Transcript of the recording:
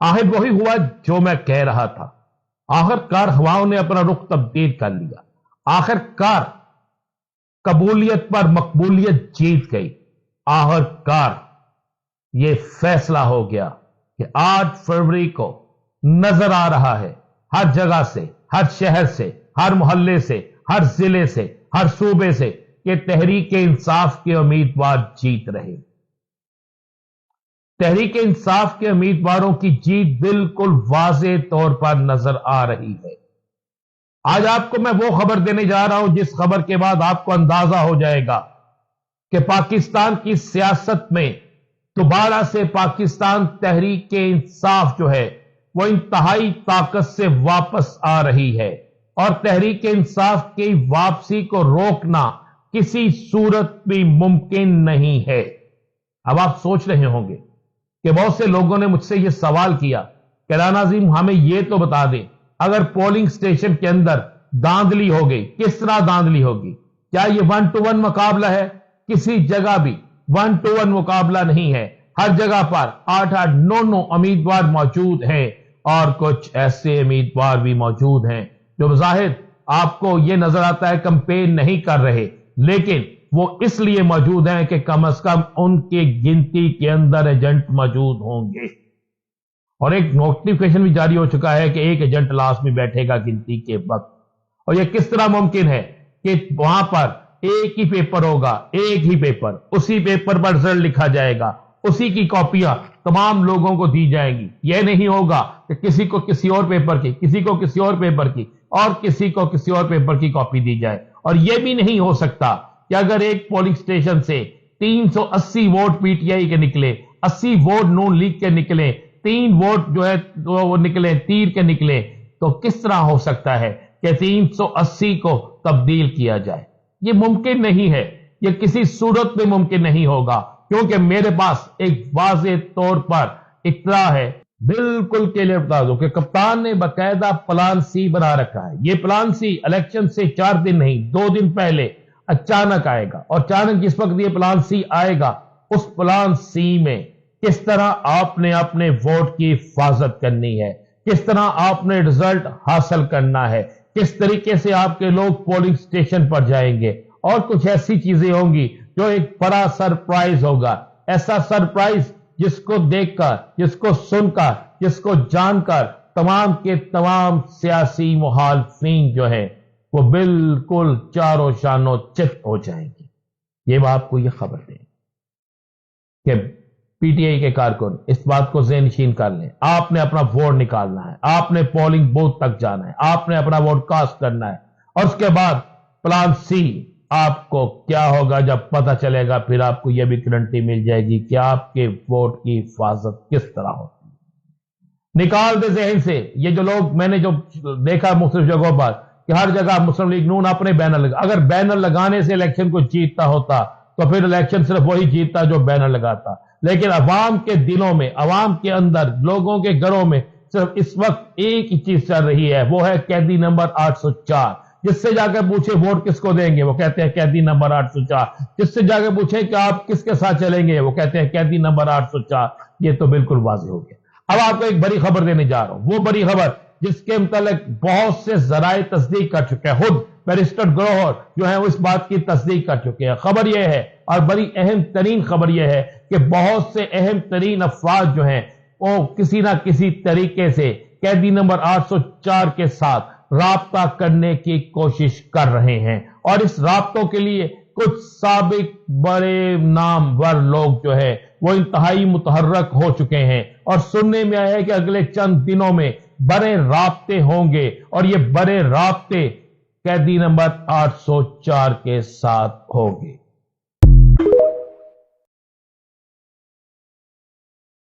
आखिर वही हुआ जो मैं कह रहा था। आखिरकार हवाओं ने अपना रुख तब्दील कर लिया। आखिरकार कबूलियत पर मकबूलियत जीत गई। आखिरकार यह फैसला हो गया कि 8 फरवरी को नजर आ रहा है हर जगह से, हर शहर से, हर मोहल्ले से, हर जिले से, हर सूबे से कि तहरीक इंसाफ के उम्मीदवार जीत रहे। तहरीक इंसाफ के उम्मीदवारों की जीत बिल्कुल वाज़ेह तौर पर नजर आ रही है। आज आपको मैं वो खबर देने जा रहा हूं जिस खबर के बाद आपको अंदाजा हो जाएगा कि पाकिस्तान की सियासत में दोबारा से पाकिस्तान तहरीक इंसाफ जो है वो इंतहाई ताकत से वापस आ रही है और तहरीक इंसाफ की वापसी को रोकना किसी सूरत भी मुमकिन नहीं है। अब आप सोच रहे होंगे कि बहुत से लोगों ने मुझसे यह सवाल किया कि राना अजीम हमें यह तो बता दें, अगर पोलिंग स्टेशन के अंदर धांधली हो गई, किस तरह धांधली होगी? क्या यह 1-to-1 मुकाबला है? किसी जगह भी 1-to-1 मुकाबला नहीं है। हर जगह पर 8-8, 9-9 उम्मीदवार मौजूद हैं और कुछ ऐसे उम्मीदवार भी मौजूद हैं जो बज़ाहिर आपको यह नजर आता है कंपेन नहीं कर रहे, लेकिन वो इसलिए मौजूद हैं कि कम से कम उनके गिनती के अंदर एजेंट मौजूद होंगे। और एक नोटिफिकेशन भी जारी हो चुका है कि एक एजेंट लास्ट में बैठेगा गिनती के वक्त। और यह किस तरह मुमकिन है कि वहां पर एक ही पेपर होगा, एक ही पेपर, उसी पेपर पर रिजल्ट लिखा जाएगा, उसी की कॉपियां तमाम लोगों को दी जाएंगी। यह नहीं होगा कि किसी को किसी और पेपर की, किसी को किसी और पेपर की और किसी को किसी और पेपर की कॉपी दी जाए। और यह भी नहीं हो सकता कि अगर एक पोलिंग स्टेशन से 380 वोट पीटीआई के निकले, 80 वोट नून लीग के निकले, 3 वोट जो है वो निकले तीर के निकले, तो किस तरह हो सकता है कि 380 को तब्दील किया जाए? यह मुमकिन नहीं है, यह किसी सूरत में मुमकिन नहीं होगा, क्योंकि मेरे पास एक वाज़ेह तौर पर इत्तला है, बिल्कुल क्लियर बता दो कि कप्तान ने बाकायदा प्लान सी बना रखा है। यह प्लान सी इलेक्शन से 4 दिन नहीं 2 दिन पहले अचानक आएगा। और अचानक जिस वक्त ये प्लान सी आएगा, उस प्लान सी में किस तरह आपने अपने वोट की हिफाजत करनी है, किस तरह आपने रिजल्ट हासिल करना है, किस तरीके से आपके लोग पोलिंग स्टेशन पर जाएंगे, और कुछ ऐसी चीजें होंगी जो एक बड़ा सरप्राइज होगा। ऐसा सरप्राइज जिसको देखकर, जिसको सुनकर, जिसको जानकर तमाम के तमाम सियासी मुखालिफिन जो है वो बिल्कुल चारों शानों चित हो जाएंगे। ये आपको ये खबर दें कि पीटीआई के कारकुन इस बात को ज़हननशीन कर लें, आपने अपना वोट निकालना है, आपने पोलिंग बूथ तक जाना है, आपने अपना वोट कास्ट करना है, और उसके बाद प्लान सी आपको क्या होगा जब पता चलेगा, फिर आपको यह भी गारंटी मिल जाएगी कि आपके वोट की हिफाजत किस तरह होती है। निकाल दे ज़हन से ये जो लोग, मैंने जो देखा मुख्तलिफ जगहों पर कि हर जगह मुस्लिम लीग नून अपने बैनर लगा। अगर बैनर लगाने से इलेक्शन को जीतता होता तो फिर इलेक्शन सिर्फ वही जीतता जो बैनर लगाता। लेकिन अवाम के दिलों में, अवाम के अंदर, लोगों के घरों में सिर्फ इस वक्त एक ही चीज चल रही है, वो है कैदी नंबर 804। जिससे जाकर पूछे वोट किसको देंगे, वो कहते हैं कैदी नंबर 804। जिससे जाकर पूछे कि आप किसके साथ चलेंगे, वो कहते हैं कैदी नंबर 804। ये तो बिल्कुल वाज़ेह हो गया। अब आपको एक बड़ी खबर देने जा रहा हूं, वो बड़ी खबर जिसके मुतालिक बहुत से जराए तस्दीक कर चुके हैं, खुद बैरिस्टर ग्रोवर जो है इस बात की तस्दीक कर चुके हैं। खबर यह है, और बड़ी अहम तरीन खबर यह है कि बहुत से अहम तरीन अफवाज जो हैं वो किसी ना किसी तरीके से कैदी नंबर 804 के साथ राब्ता करने की कोशिश कर रहे हैं। और इस राब्तों के लिए कुछ साबिक बड़े नामवर लोग जो है वो इंतहाई मुतहर्रक हो चुके हैं, और सुनने में आया है कि अगले चंद दिनों में बड़े राब्ते होंगे, और ये बड़े राब्ते कैदी नंबर 804 के साथ होंगे।